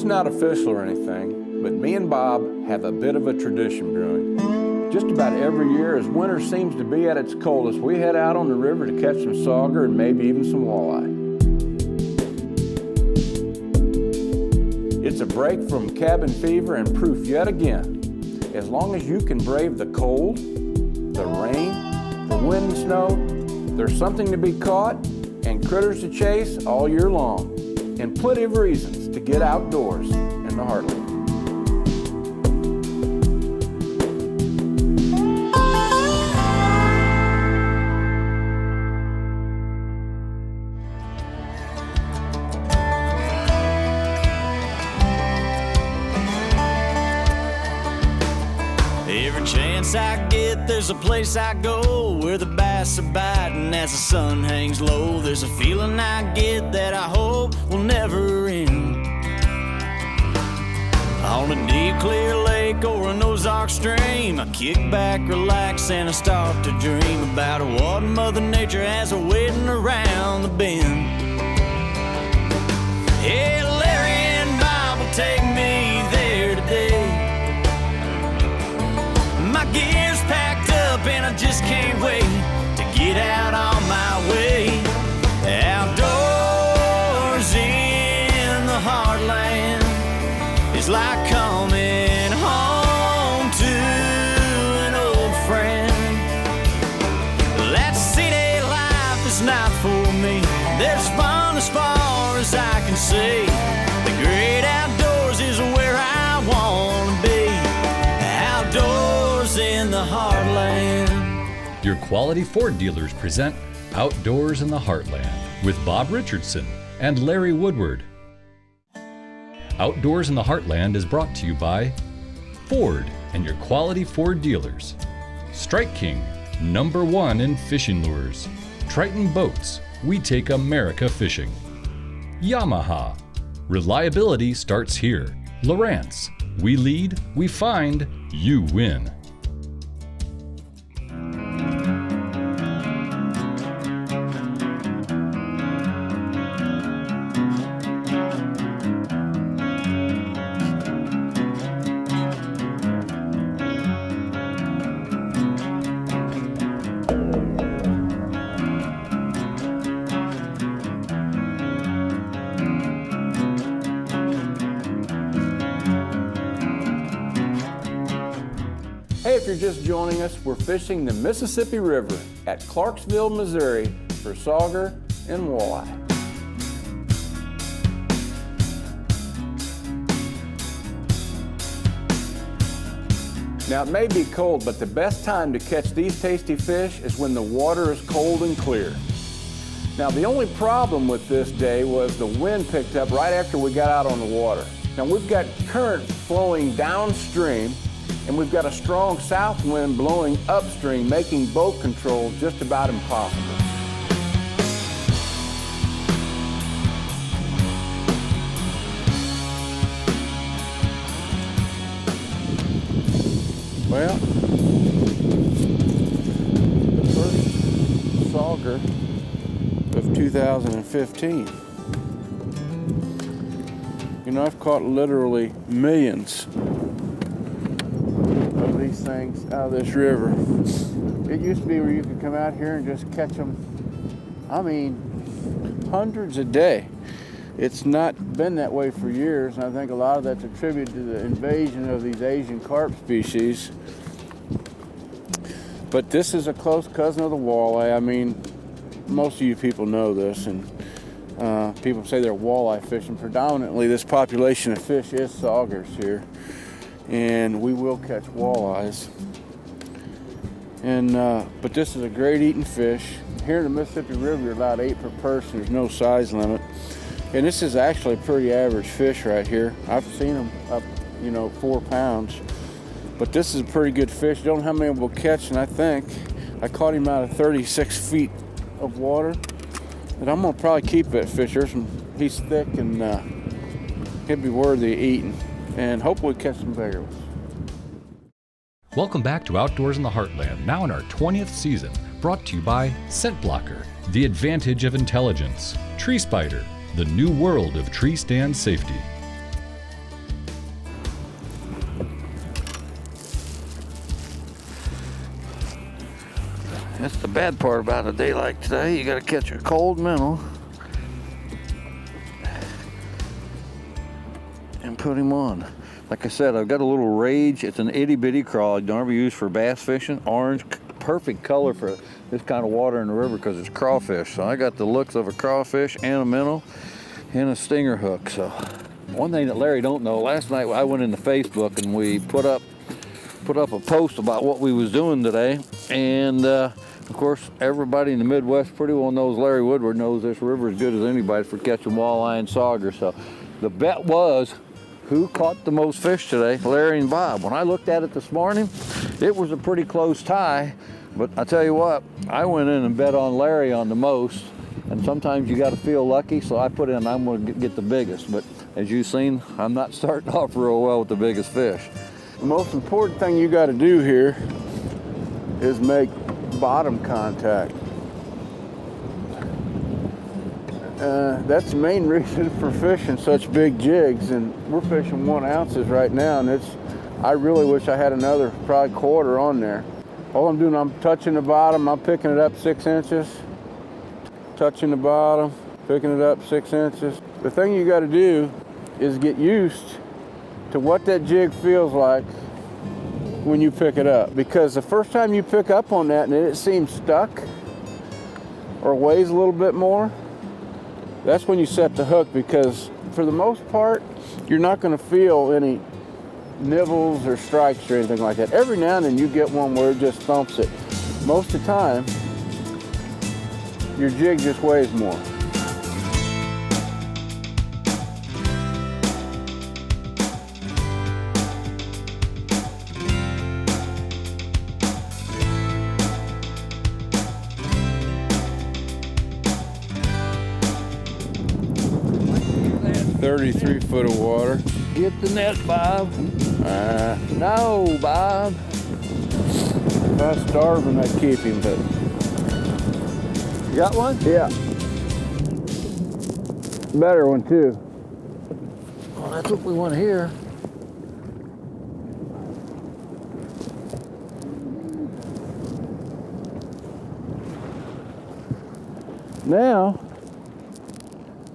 it's not official or anything, but me and Bob have a bit of a tradition brewing. Just about every year, as winter seems to be at its coldest, we head out on the river to catch some sauger and maybe even some walleye. It's a break from cabin fever and proof yet again. As long as you can brave the cold, the rain, the wind and snow, there's something to be caught and critters to chase all year long, and plenty of reasons to get outdoors in the Heartland. Every chance I get, there's a place I go where the bass are biting as the sun hangs low. There's a feeling I get that I hope will never end. On a deep, clear lake or an Ozark stream, I kick back, relax, and I start to dream about what Mother Nature has waiting around the bend. Yeah, Larry and Bob will take me there today. My gear's packed up and I just can't wait to get out on my way. Outdoors in the Heartland is like coming home to an old friend. That city life is not for me. There's fun as far as I can see. The great outdoors is where I want to be. Outdoors in the Heartland. Your Quality Ford dealers present Outdoors in the Heartland with Bob Richardson and Larry Woodward. Outdoors in the Heartland is brought to you by Ford and your Quality Ford dealers. Strike King, #1 in fishing lures. Triton Boats, we take America fishing. Yamaha, reliability starts here. Lowrance, we lead, we find, you win. Hey, if you're just joining us, we're fishing the Mississippi River at Clarksville, Missouri for sauger and walleye. Now, it may be cold, but the best time to catch these tasty fish is when the water is cold and clear. Now, the only problem with this day was the wind picked up right after we got out on the water. Now, we've got current flowing downstream, and we've got a strong south wind blowing upstream, making boat control just about impossible. Well, the first sauger of 2015. You know, I've caught literally millions of these things out of this river. It used to be where you could come out here and just catch them, I mean, hundreds a day. It's not been that way for years, and I think a lot of that's attributed to the invasion of these Asian carp species. But this is a close cousin of the walleye. I mean, most of you people know this, and people say they're walleye fishing. Predominantly, this population of fish is saugers here, and we will catch walleyes. And but this is a great eating fish. Here in the Mississippi River, you're allowed 8 per person. There's no size limit. And this is actually a pretty average fish right here. I've seen them up, 4 pounds. But this is a pretty good fish. Don't know how many we'll catch, and I think I caught him out of 36 feet of water. And I'm gonna probably keep that fish. He's thick, and he'll be worthy of eating. And hopefully catch some bigger ones. Welcome back to Outdoors in the Heartland, now in our 20th season, brought to you by Scent Blocker, the advantage of intelligence, Tree Spider, the new world of tree stand safety. That's the bad part about a day like today. You gotta catch a cold minnow and put him on. Like I said, I've got a little Rage. It's an itty bitty crawl I normally use for bass fishing. Orange, perfect color for this kind of water in the river because it's crawfish. So I got the looks of a crawfish and a minnow and a stinger hook. So one thing that Larry don't know, last night I went into Facebook and we put up a post about what we was doing today. And of course, everybody in the Midwest pretty well knows Larry Woodward knows this river as good as anybody for catching walleye and sauger. So the bet was, who caught the most fish today? Larry and Bob. When I looked at it this morning, it was a pretty close tie. But I tell you what, I went in and bet on Larry on the most. And sometimes you got to feel lucky, so I put in, I'm going to get the biggest. But as you've seen, I'm not starting off real well with the biggest fish. The most important thing you got to do here is make bottom contact. That's the main reason for fishing such big jigs, and we're fishing 1 ounces right now, and I really wish I had another probably quarter on there. All I'm doing, I'm touching the bottom, I'm picking it up 6 inches, touching the bottom, picking it up 6 inches. The thing you got to do is get used to what that jig feels like when you pick it up, because the first time you pick up on that and it seems stuck or weighs a little bit more, that's when you set the hook, because for the most part, you're not going to feel any nibbles or strikes or anything like that. Every now and then you get one where it just thumps it. Most of the time, your jig just weighs more. "33 foot of water." Get the net, Bob. No, Bob. If I was starving, I'd keep him, but. You got one? Yeah. Better one, too. Well, that's what we want to hear. Now,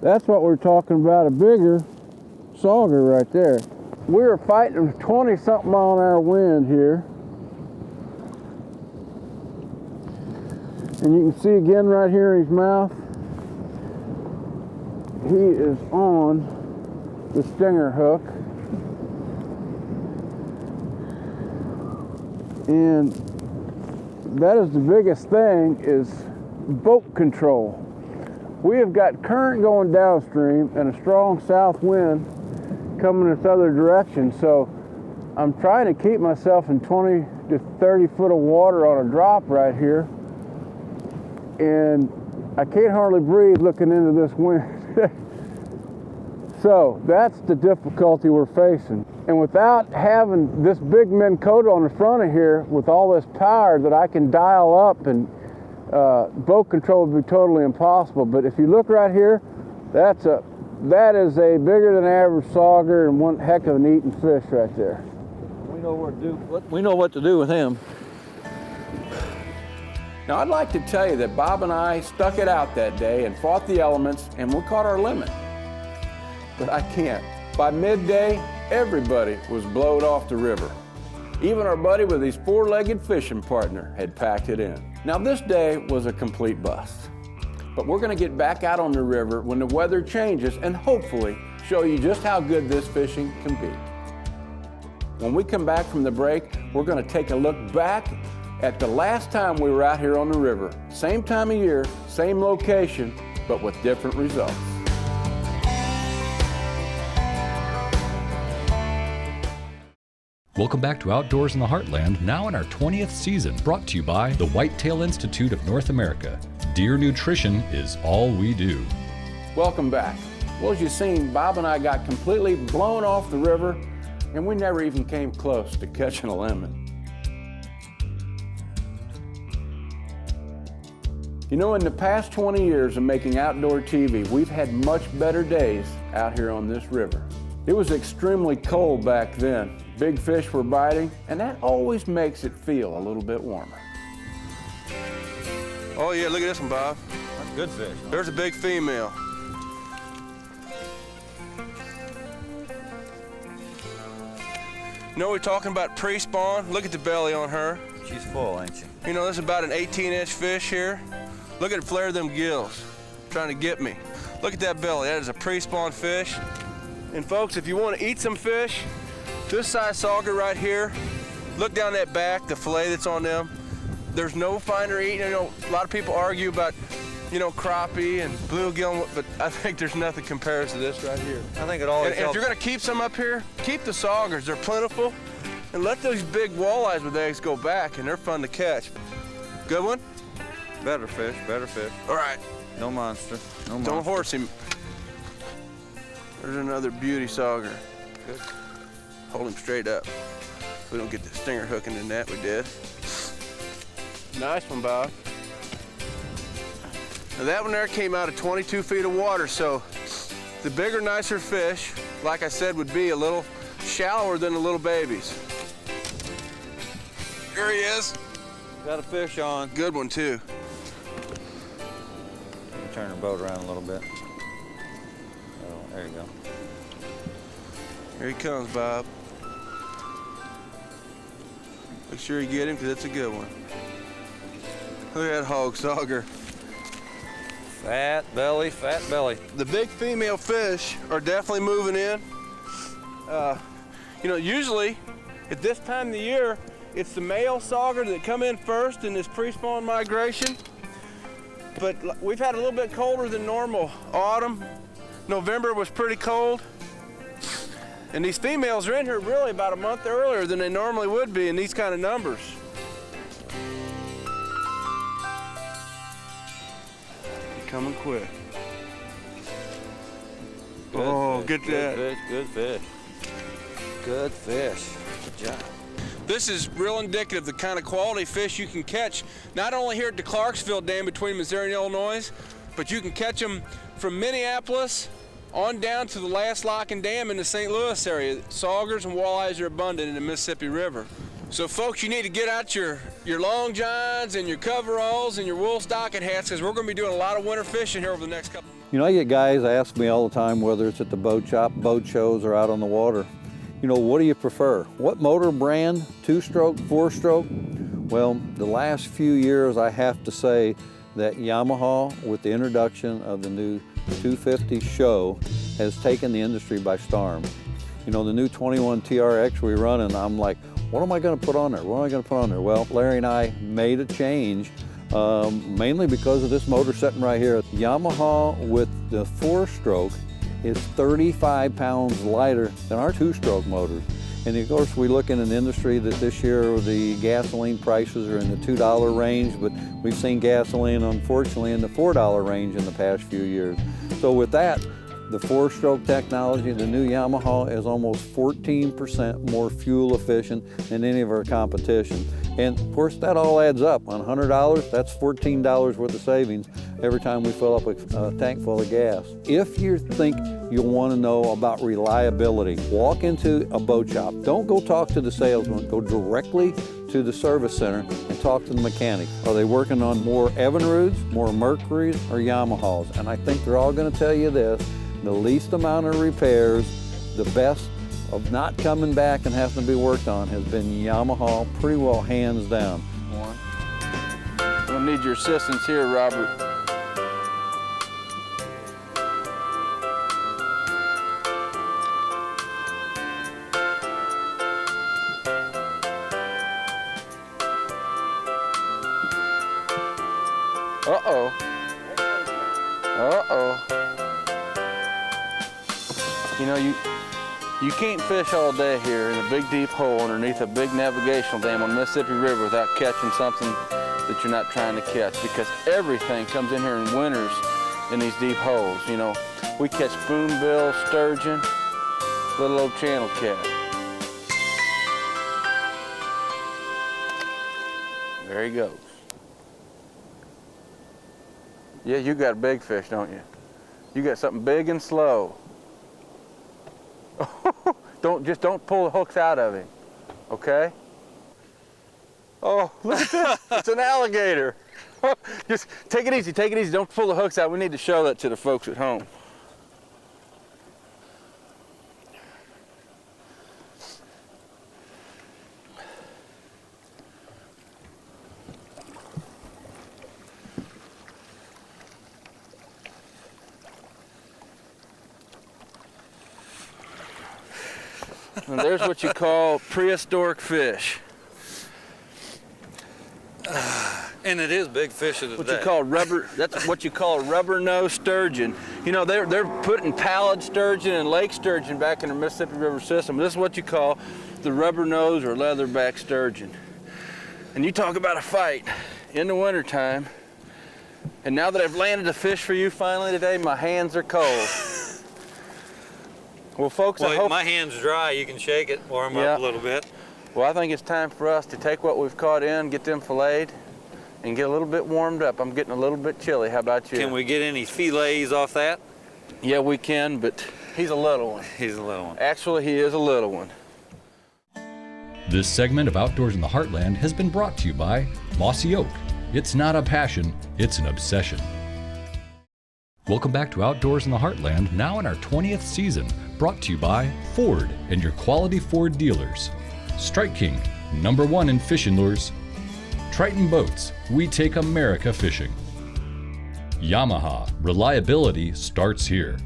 that's what we're talking about, a bigger sauger right there. We were fighting a 20-something mile an hour wind here. And you can see again right here in his mouth, he is on the stinger hook. And that is the biggest thing, is boat control. We have got current going downstream and a strong south wind coming this other direction, so I'm trying to keep myself in 20 to 30 foot of water on a drop right here, and I can't hardly breathe looking into this wind. So that's the difficulty we're facing. And without having this big Minn Kota on the front of here with all this power that I can dial up, and boat control would be totally impossible. But if you look right here, that is a bigger than average sauger and one heck of an eating fish right there. We know what to do with him. Now, I'd like to tell you that Bob and I stuck it out that day and fought the elements, and we caught our limit. But I can't. By midday, everybody was blowed off the river. Even our buddy with his four-legged fishing partner had packed it in. Now, this day was a complete bust. But we're going to get back out on the river when the weather changes and hopefully show you just how good this fishing can be. When we come back from the break, we're going to take a look back at the last time we were out here on the river. Same time of year, same location, but with different results. Welcome back to Outdoors in the Heartland, now in our 20th season, brought to you by the Whitetail Institute of North America. Deer nutrition is all we do. Welcome back. Well, as you've seen, Bob and I got completely blown off the river, and we never even came close to catching a limit. You know, in the past 20 years of making outdoor TV, we've had much better days out here on this river. It was extremely cold back then. Big fish were biting, and that always makes it feel a little bit warmer. Oh yeah, look at this one, Bob. That's good fish. There's a big female. You know we're talking about pre-spawn? Look at the belly on her. She's full, ain't she? You know, this is about an 18-inch fish here. Look at the flare of them gills, trying to get me. Look at that belly, that is a pre-spawn fish. And folks, if you want to eat some fish, this size sauger right here, look down that back, the fillet that's on them. There's no finer eating. You know, a lot of people argue about, you know, crappie and bluegill, but I think there's nothing compares to this right here. I think it always And if you're gonna keep some up here, keep the saugers, they're plentiful. And let those big walleyes with eggs go back, and they're fun to catch. Good one? Better fish, better fish. All right. No monster, no monster. Don't horse him. There's another beauty sauger. Good. Hold him straight up. We don't get the stinger hooking in that, we did. Nice one, Bob. Now that one there came out of 22 feet of water, so the bigger, nicer fish, like I said, would be a little shallower than the little babies. Here he is. Got a fish on. Good one, too. Turn the boat around a little bit. Oh, there you go. Here he comes, Bob. Make sure you get him, because it's a good one. Look at that hog sauger. Fat belly, fat belly. The big female fish are definitely moving in. You know, usually at this time of the year, it's the male sauger that come in first in this pre-spawn migration. But we've had a little bit colder than normal autumn. November was pretty cold. And these females are in here really about a month earlier than they normally would be in these kind of numbers. Coming quick. Good Oh, fish, get that. Good fish, good fish. Good fish. Good job. This is real indicative of the kind of quality fish you can catch, not only here at the Clarksville Dam between Missouri and Illinois, but you can catch them from Minneapolis on down to the last lock and dam in the St. Louis area. Saugers and walleyes are abundant in the Mississippi River. So folks, you need to get out your long johns and your coveralls and your wool stocking hats, because we're going to be doing a lot of winter fishing here over the next couple of months. You know, I get guys ask me all the time, whether it's at the boat shop, boat shows, or out on the water, you know, what do you prefer? What motor brand? 2-stroke, 4-stroke? Well, the last few years, I have to say that Yamaha, with the introduction of the new 250 Show, has taken the industry by storm. You know, the new 21 TRX we run, and I'm like, what am I going to put on there? What am I going to put on there? Well, Larry and I made a change, mainly because of this motor sitting right here. Yamaha with the 4-stroke is 35 pounds lighter than our 2-stroke motors. And of course, we look in an industry that this year the gasoline prices are in the $2 range, but we've seen gasoline, unfortunately, in the $4 range in the past few years. So with that, the 4-stroke technology, the new Yamaha, is almost 14% more fuel efficient than any of our competition. And of course, that all adds up. On $100, that's $14 worth of savings every time we fill up a tank full of gas. If you think you'll want to know about reliability, walk into a boat shop. Don't go talk to the salesman. Go directly to the service center and talk to the mechanic. Are they working on more Evinrudes, more Mercuries, or Yamahas? And I think they're all going to tell you this: the least amount of repairs, the best of not coming back and having to be worked on, has been Yamaha, pretty well hands down. I'm gonna need your assistance here, Robert. Uh-oh. Uh-oh. You know, you can't fish all day here in a big deep hole underneath a big navigational dam on the Mississippi River without catching something that you're not trying to catch, because everything comes in here in winters in these deep holes. You know, we catch spoonbill, sturgeon, little old channel cat. There he goes. Yeah, you got a big fish, don't you? You got something big and slow. Don't pull the hooks out of him, okay? Oh, look at this. It's an alligator. Just take it easy, take it easy. Don't pull the hooks out. We need to show that to the folks at home. And there's what you call prehistoric fish. And it is big fish of the day. That's what you call a rubber-nosed sturgeon. You know, they're putting pallid sturgeon and lake sturgeon back in the Mississippi River system. This is what you call the rubber-nosed or leatherback sturgeon. And you talk about a fight in the wintertime. And now that I've landed a fish for you finally today, my hands are cold. Well, folks, I hope... my hand's dry. You can shake it, warm up a little bit. Well, I think it's time for us to take what we've caught in, get them filleted, and get a little bit warmed up. I'm getting a little bit chilly. How about you? Can we get any fillets off that? Yeah, we can, but he's a little one. He's a little one. Actually, he is a little one. This segment of Outdoors in the Heartland has been brought to you by Mossy Oak. It's not a passion, it's an obsession. Welcome back to Outdoors in the Heartland, now in our 20th season, brought to you by Ford and your quality Ford dealers. Strike King, #1 in fishing lures. Triton Boats, we take America fishing. Yamaha, reliability starts here.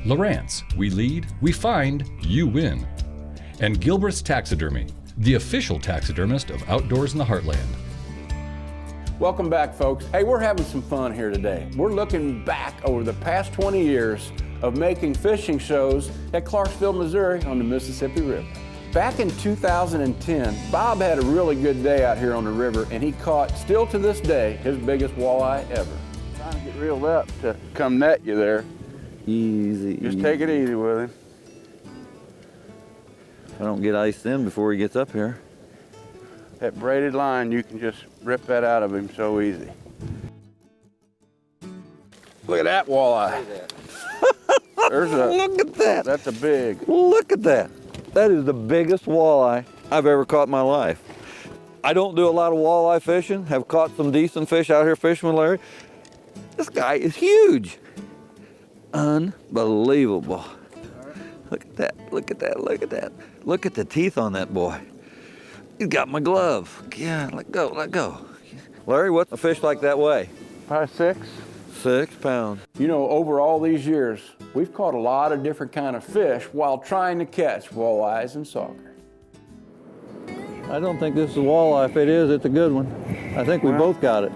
Lowrance, we lead, we find, you win. And Gilbreth's Taxidermy, the official taxidermist of Outdoors in the Heartland. Welcome back, folks. Hey, we're having some fun here today. We're looking back over the past 20 years of making fishing shows at Clarksville, Missouri on the Mississippi River. Back in 2010, Bob had a really good day out here on the river, and he caught, still to this day, his biggest walleye ever. Trying to get reeled up to come net you there. Easy. Just take it easy with him. I don't get iced in before he gets up here. That braided line, you can just rip that out of him so easy. Look at that walleye. There's a, Look at that. That's a big. Look at that. That is the biggest walleye I've ever caught in my life. I don't do a lot of walleye fishing, have caught some decent fish out here fishing with Larry. This guy is huge. Unbelievable. Look at that, look at that, look at that. Look at the teeth on that boy. He's got my glove. Yeah, let go, let go. Larry, what's a fish like that weigh? Probably 6. 6 pounds. You know, over all these years, we've caught a lot of different kind of fish while trying to catch walleyes and sauger. I don't think this is a walleye. If it is, it's a good one. I think we both got it.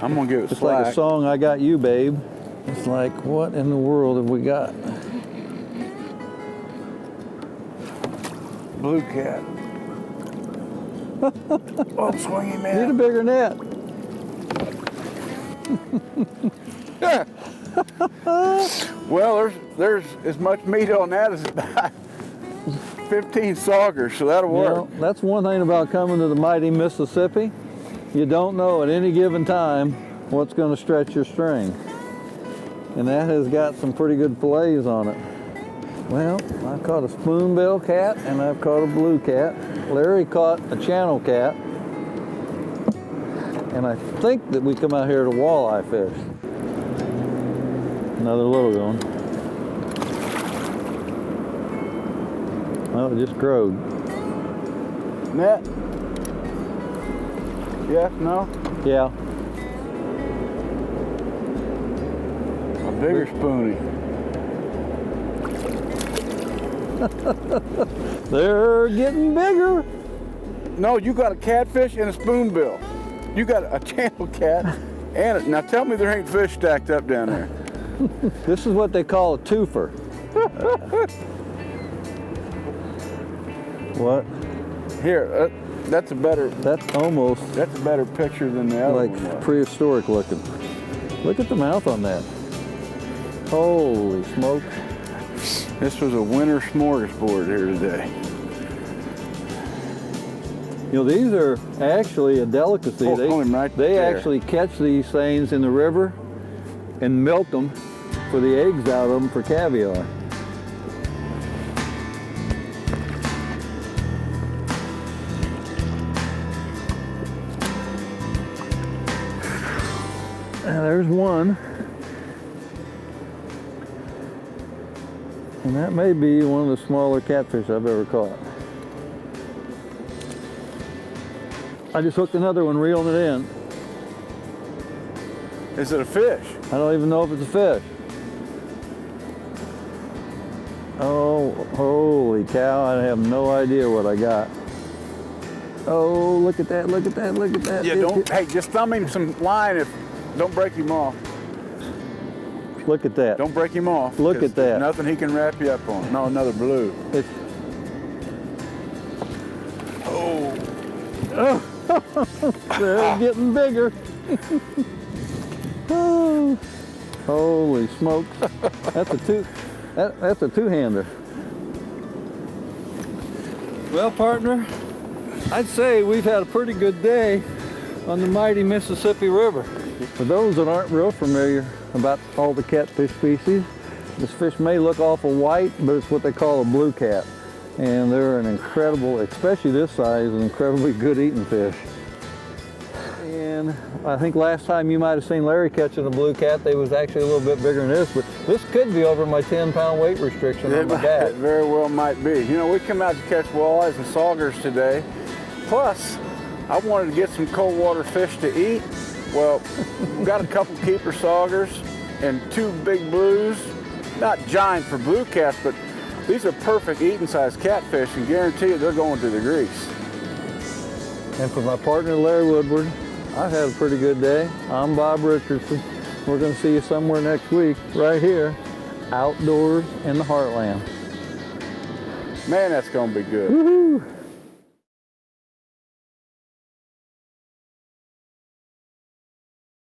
I'm gonna give it It's slack. like a song, I Got You, Babe. It's like, what in the world have we got? Blue cat. Oh, swingy man. Need a bigger net. Well, there's as much meat on that as about 15 saugers, so that'll You work. know, that's one thing about coming to the mighty Mississippi. You don't know at any given time what's going to stretch your string. And that has got some pretty good fillets on it. Well, I caught a spoonbill cat and I've caught a blue cat. Larry caught a channel cat. And I think that we come out here to walleye fish. Another little one. Oh, it just crowed. Net? Yes, no? Yeah. A bigger spoonie. They're getting bigger. No, you got a catfish and a spoonbill. You got a channel cat and now tell me there ain't fish stacked up down there. This is what they call a twofer. What? Here, that's a better That's almost picture than the other like one was. prehistoric looking. Look at the mouth on that. Holy smoke. This was a winter smorgasbord here today. You know, these are actually a delicacy. Oh, hold him right they there. actually catch these things in the river and milk them for the eggs out of them for caviar. there's one. And that may be one of the smaller catfish I've ever caught. I just hooked another one, reeling it in. Is it a fish? I don't even know if it's a fish. Oh, holy cow, I have no idea what I got. Oh, look at that, look at that, look at that. Yeah, hey, just thumb him some line don't break him off. Look at that. Don't break him off. Look 'cause at that. there's nothing he can wrap you up on. No, another blue. It's, they're getting bigger. Oh, holy smokes. That's a two-hander. Well, partner, I'd say we've had a pretty good day on the mighty Mississippi River. For those that aren't real familiar about all the catfish species, this fish may look awful white, but it's what they call a blue cat. And they're an incredible, especially this size, an incredibly good eating fish. And I think last time you might have seen Larry catching a blue cat, they was actually a little bit bigger than this, but this could be over my 10-pound weight restriction on my It dad. very well might be. You know, we come out to catch walleyes and saugers today. Plus, I wanted to get some cold water fish to eat. Well, we've got a couple keeper saugers and 2 big blues. Not giant for blue cats, but these are perfect eating size catfish, and guarantee you they're going to the grease. And for my partner, Larry Woodward, I've had a pretty good day. I'm Bob Richardson. We're going to see you somewhere next week, right here, outdoors in the Heartland. Man, that's going to be good. Woohoo!